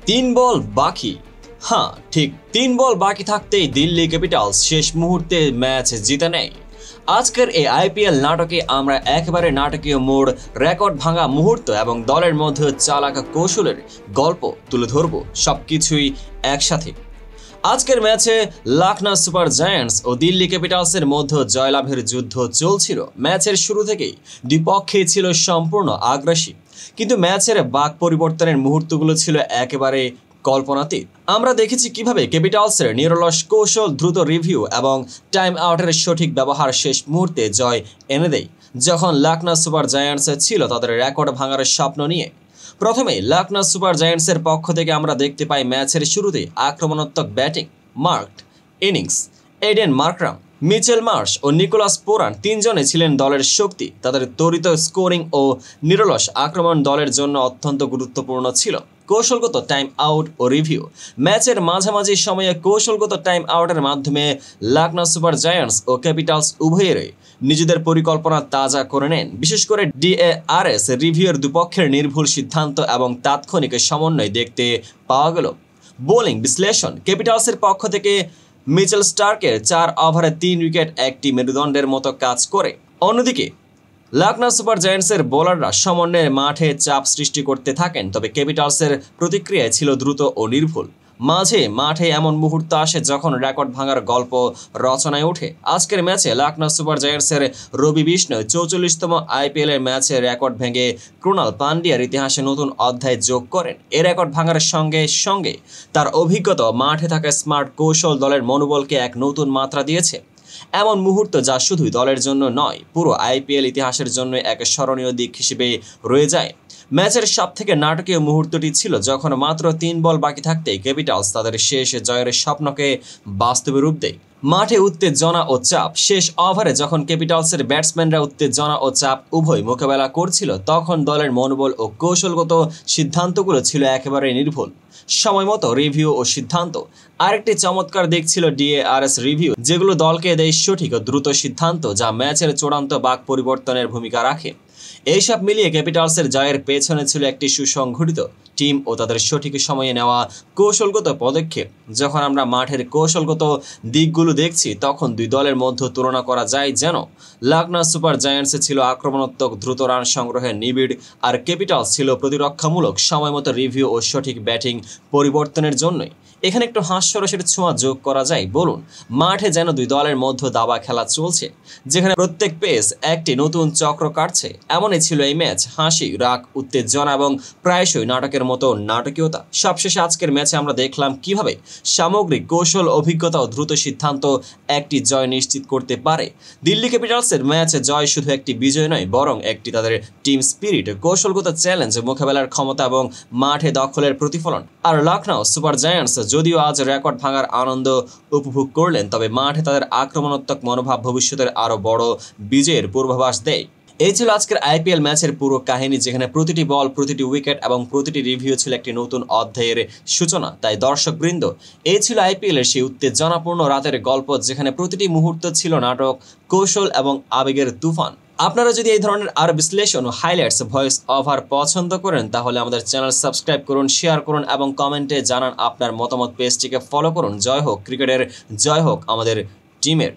তিন বল বাকি। হ্যাঁ, ঠিক 3 বল বাকি থাকতেই দিল্লি ক্যাপিটালস শেষ মুহূর্তে ম্যাচ জিতে নেয়। আজকের এই আইপিএল নাটকে আমরা একেবারে নাটকীয় মোড়, রেকর্ড ভাঙা মুহূর্ত এবং দলের মধ্যে চালাক কৌশলের গল্প তুলে ধরব, সবকিছুই একসাথে। আজকের ম্যাচে লখনউ সুপার জায়ান্টস ও দিল্লি ক্যাপিটালসের মধ্যে জয়লাভের যুদ্ধ চলছিল। ম্যাচের শুরু থেকেই দুই পক্ষেই ছিল সম্পূর্ণ আগ্রাসী, কিন্তু ম্যাচের বাক পরিবর্তনের মুহূর্তগুলো ছিল একেবারে কল্পনাতীত। আমরা দেখেছি কিভাবে ক্যাপিটালসের নিরলস কৌশল, দ্রুত রিভিউ এবং টাইম আউটের সঠিক ব্যবহার শেষ মুহূর্তে জয় এনে দেয়, যখন লখনউ সুপার জায়ান্টস ছিল তাদের রেকর্ড ভাঙার স্বপ্ন নিয়ে। প্রথমে লখনউ সুপার জায়ান্টসের পক্ষ থেকে আমরা দেখতে পাই ম্যাচের শুরুতে আক্রমণাত্মক ব্যাটিং। মার্কড innings. Aiden Markram, Mitchell Marsh ও নিকোলাস পোরান তিনজনে ছিলেন দলের শক্তি। তাদের ত্বরিত স্কোরিং ও নিরলস আক্রমণ দলের জন্য অত্যন্ত গুরুত্বপূর্ণ ছিল। কৌশলগত টাইম আউট ও রিভিউ। ম্যাচের মাঝামাঝি সময়ে কৌশলগত টাইম আউটের মাধ্যমে লখনউ সুপার জায়ান্টস ও ক্যাপিটালস উভয়েরই নিজেদের পরিকল্পনা তাজা করে নেন। বিশেষ করে ডিএআরএস রিভিউর দুপক্ষের নির্ভুল সিদ্ধান্ত এবং তাৎক্ষণিক সমন্বয় দেখতে পাওয়া গেল। বোলিং বিশ্লেষণ। ক্যাপিটালসের পক্ষ থেকে মিচেল স্টার্কের 4 ওভারে 3 উইকেট একটি মেরুদণ্ডের মতো কাজ করে। অন্যদিকে লখনউ সুপার জায়ান্টসের বোলাররা সমন্বয়ে মাঠে চাপ সৃষ্টি করতে থাকেন, তবে ক্যাপিটালসের প্রতিক্রিয়া ছিল দ্রুত ও নির্ভুল। মাঝে মাঠে এমন মুহূর্ত আসে যখন রেকর্ড ভাঙার গল্প রচনায় ওঠে। আজকের ম্যাচে লখনউ সুপার জায়ান্টসের রবি বিষ্ণয় 44তম আইপিএলের ম্যাচে রেকর্ড ভেঙে ক্রুণাল পান্ডিয়ার ইতিহাসে নতুন অধ্যায় যোগ করেন। এই রেকর্ড ভাঙার সঙ্গে সঙ্গে তার অভিজ্ঞতা, মাঠে থাকা স্মার্ট কৌশল দলের মনোবলকে এক নতুন মাত্রা দিয়েছে। এমন মুহূর্ত যা শুধুই দলের জন্য নয়, পুরো আইপিএল ইতিহাসের জন্য এক স্মরণীয় দিক হিসেবে রয়ে যায়। ম্যাচের সবথেকে নাটকীয় মুহূর্তটি ছিল যখন মাত্র 3 বল বাকি থাকতেই ক্যাপিটালস তাদের শেষ জয়ের স্বপ্নকে বাস্তবে রূপ দেয়। মাঠে উত্তেজনা ও চাপ। শেষ ওভারে যখন ক্যাপিটালসের ব্যাটসম্যানরা উত্তেজনা ও চাপ উভয় মোকাবেলা করছিল, তখন দলের মনোবল ও কৌশলগত সিদ্ধান্তগুলো ছিল একেবারে নির্ভুল। সময়মতো রিভিউ ও সিদ্ধান্ত। আরেকটি চমৎকার দিক ছিল ডিএআরএস রিভিউ, যেগুলো দলকে দেয় সঠিক ও দ্রুত সিদ্ধান্ত, যা ম্যাচের চূড়ান্ত বাক পরিবর্তনের ভূমিকা রাখে। এইসব মিলিয়ে ক্যাপিটালসের জয়ের পেছনে ছিল একটি সুসংগঠিত টিম ও তাদের সঠিক সময়ে নেওয়া কৌশলগত পদক্ষেপ। যখন আমরা মাঠের কৌশলগত দিকগুলো দেখছি, তখন দুই দলের মধ্যে তুলনা করা যায় যেন লখনউ সুপার জায়ান্টসে ছিল আক্রমণাত্মক দ্রুত রান সংগ্রহের নিবিড়, আর ক্যাপিটালস ছিল প্রতিরক্ষামূলক সময়মতো রিভিউ ও সঠিক ব্যাটিং পরিবর্তনের জন্যই। এখানে একটু হাস্যরসের ছোঁয়া যোগ করা যায়। বলুন, মাঠে যেন দুই দলের মধ্যে দাবা খেলা চলছে, যেখানে প্রত্যেক পেস একটি নতুন চক্র কাটছে। এমনই ছিল এই ম্যাচ। হাসি, রাগ, উত্তেজনা এবং প্রায়শই নাটকের মতো নাটকীয়তা। সবশেষে আজকের ম্যাচে আমরা দেখলাম কিভাবে সামগ্রিক কৌশল, অভিজ্ঞতা ও দ্রুত সিদ্ধান্ত একটি জয় নিশ্চিত করতে পারে। দিল্লি ক্যাপিটালসের ম্যাচে জয় শুধু একটি বিজয় নয়, বরং একটি তাদের টিম স্পিরিট, কৌশলগত চ্যালেঞ্জ, মোকাবেলার ক্ষমতা এবং মাঠে দখলের প্রতিফলন। আর লখনউ সুপার জায়ান্টস যদিও আজ রেকর্ড ভাঙার আনন্দ উপভোগ করলেন, তবে মাঠে তাদের আক্রমণাত্মক মনোভাব ভবিষ্যতের আরও বড় বিজয়ের পূর্বাভাস দেয়। এই ছিল আজকের আইপিএল ম্যাচের পুরো কাহিনী, যেখানে প্রতিটি বল, প্রতিটি উইকেট এবং প্রতিটি রিভিউ ছিল একটি নতুন অধ্যায়ের সূচনা। তাই দর্শকবৃন্দ, এই ছিল আইপিএলের সেই উত্তেজনাপূর্ণ রাতের গল্প, যেখানে প্রতিটি মুহূর্ত ছিল নাটক, কৌশল এবং আবেগের তুফান। আপনারা যদি এই ধরনের আরো বিশ্লেষণ ও হাইলাইটস, ভয়েস ওভার পছন্দ করেন, তাহলে আমাদের চ্যানেল সাবস্ক্রাইব করুন, শেয়ার করুন এবং কমেন্টে জানান আপনার মতামত। পেজটিকে ফলো করুন। জয় হোক ক্রিকেটের, জয় হোক আমাদের টিমের।